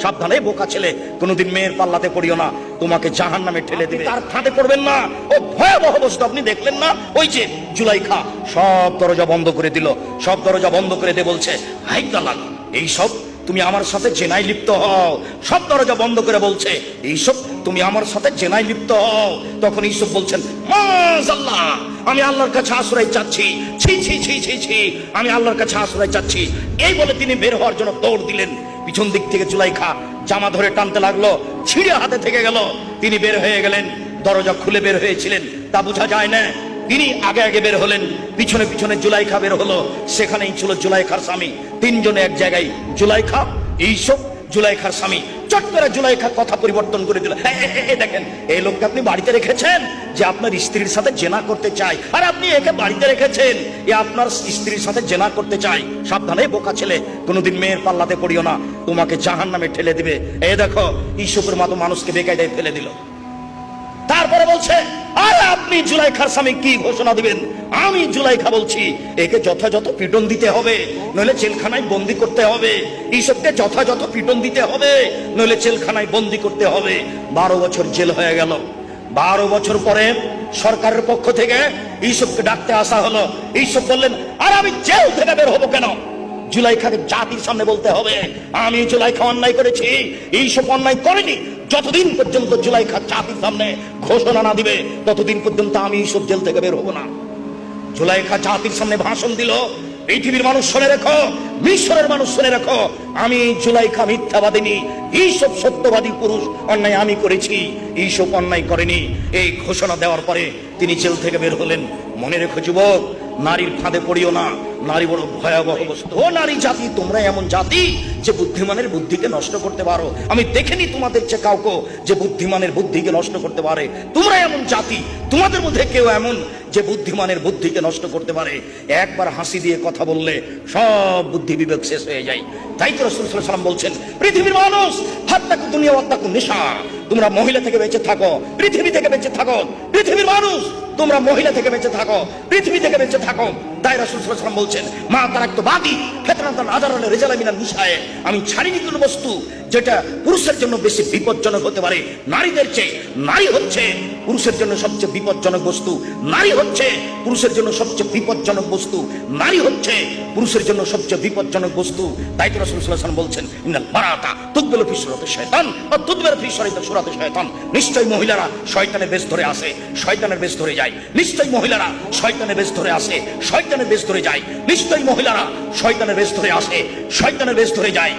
সাবধানে বোকা ছেলে, কোনোদিন মেয়ের পাল্লাতে পড়িও না, তোমাকে জাহান্নামে ঠেলে দিবে। তার ফাঁদে পড়বেন না। ও ভয়াবহ বস্তু, আপনি দেখলেন না? ওই যে জুলাইখা সব দরজা বন্ধ করে দিল, সব দরজা বন্ধ করে দিয়ে বলছে, হাই তালাক, এইসব তুমি আমার সাথে জেনায় লিপ্ত হও। সব দরজা বন্ধ করে বলছে, এইসব তুমি আমার সাথে জেনায় লিপ্ত হও। তখন ইউসুফ বলছেন, মাযাল্লাহ, আমি আল্লাহর কাছে আশ্রয় চাচ্ছি, ছি ছি ছি ছি ছি, আমি আল্লাহর কাছে আশ্রয় চাচ্ছি। এই বলে তিনি বের হওয়ার জন্য দৌড় দিলেন। পিছন দিক থেকে জুলাইখা জামা ধরে টানতে লাগলো, ছিঁড়ে হাতে থেকে গেল। তিনি বের হয়ে গেলেন, দরজা খুলে বের হয়েছিলেন তা বোঝা যায় না। তিনি আগে আগে বের হলেন, পিছনে পিছনে জুলাইখা বের হলো। সেখানেই ছিল জুলাইখার স্বামী। তিনজনে এক জায়গায়, জুলাইখা, ইউসুফ, জুলাইখার স্বামী। চট করে জুলাইখা কথা পরিবর্তন করে দিল, দেখেন এই লোককে আপনি বাড়িতে রেখেছেন যে আপনার স্ত্রীর সাথে জেনা করতে চায়, আর আপনি একে বাড়িতে রেখেছেন এ আপনার স্ত্রীর সাথে জেনা করতে চায়। সাবধানে বোকা ছেলে, কোনোদিন মেয়ের পাল্লাতে পড়িও না, তোমাকে জাহান্নামে ঠেলে দিবে। এই দেখো ইউসুফের মতো মানুষকে বেকায়দায় ফেলে দিল। তারপরে বলছে, আর আপনি জুলাইখার স্বামী কি ঘোষণা দিবেন? আমি জুলাইখা বলছি, একে যথাযথ পিটন দিতে হবে, নইলে জেলখানায় বন্দি করতে হবে। ইউসুফকে যথাযথ পিটন দিতে হবে, নইলে জেলখানায় বন্দি করতে হবে। 12 বছর জেল হয়ে গেল। 12 বছর পরে সরকারের পক্ষ থেকে ইউসুফকে ডাকতে আসা হলো। ইউসুফ বললেন, আর আমি জেল থেকে বের হবো কেন? জুলাইখাকে জাতির সামনে বলতে হবে, আমি জুলাইখা অন্যায় করেছি, ইউসুফ অন্যায় করেনি। যতদিন পর্যন্ত জুলাইখা জাতির সামনে ঘোষণা না দিবে, ততদিন পর্যন্ত আমি ইউসুফ জেল থেকে বের হবো না। জুলাইখা জাতির সামনে ভাষণ দিল, পৃথিবীর মানুষ শুনে রেখো, মিশরের মানুষ শুনে রেখো, আমি জুলাইখা মিথ্যাবাদিনী, ইউসুফ সত্যবাদী পুরুষ, অন্যায় আমি করেছি, ইউসুফ অন্যায় করেনি। এই ঘোষণা দেওয়ার পরে তিনি জেল থেকে বের হলেন। মনে রেখো যুবক, নারীর ফাঁদে পড়িও না, নারী বড় ভয়াবহ বস্তু। ও নারী জাতি, তোমরা এমন জাতি যে বুদ্ধিমানের বুদ্ধিকে নষ্ট করতে পারো। আমি দেখিনি তোমাদের চেয়ে কাউকে যে বুদ্ধিমানের বুদ্ধিকে নষ্ট করতে পারে। তোমরা এমন জাতি, তোমাদের মধ্যে কেউ এমন যে বুদ্ধিমানের বুদ্ধিকে নষ্ট করতে পারে। একবার হাসি দিয়ে কথা বললে সব বুদ্ধি বিবেক শেষ হয়ে যায়। তাই তো রাসূল সাল্লাল্লাহু আলাইহি ওয়াসাল্লাম বলছেন, পৃথিবীর মানুষ হাত্তাকু দুনিয়া ওয়াত্তাকু নিসা, তোমরা মহিলা থেকে বেঁচে থাকো, পৃথিবী থেকে বেঁচে থাকো। পৃথিবীর মানুষ, তোমরা মহিলা থেকে বেঁচে থাকো, পৃথিবী থেকে বেঁচে থাকো। তাই রাসূল সাল্লাল্লাহু আলাইহি ওয়াসাল্লাম বলছেন, মা তারাকতু বাদি ফিতনাতান আযারানা রিজালা মিনান নিসায়ে, আমি ছাড়িনি কোনো বস্তু যেটা পুরুষের জন্য বেশি বিপজ্জনক হতে পারে নারীদের চেয়ে। নারী হচ্ছে পুরুষের জন্য সবচেয়ে বিপজ্জনক বস্তু, নারী হচ্ছে পুরুষের জন্য সবচেয়ে বিপজ্জনক বস্তু, নারী হচ্ছে পুরুষের জন্য সবচেয়ে বিপজ্জনক বস্তু। তাই তো রাসূল সাল্লাল্লাহু আলাইহি ওয়াসাল্লাম বলছেন, ইন্নাল মারাতা তুকবিলু ফি সুরাতি শায়তান ওয়া তুদবিরু ফি সুরাতি শায়তান, নিশ্চয়ই মহিলারা শয়তানের বেশ ধরে আসে, শয়তানের বেশ ধরে যায়। নিশ্চয়ই মহিলারা শয়তানের বেশ ধরে আসে, শয়তানের বেশ ধরে যায়। নিশ্চয়ই মহিলারা শয়তানের বেশ ধরে আসে, শয়তানের বেশ ধরে যায়।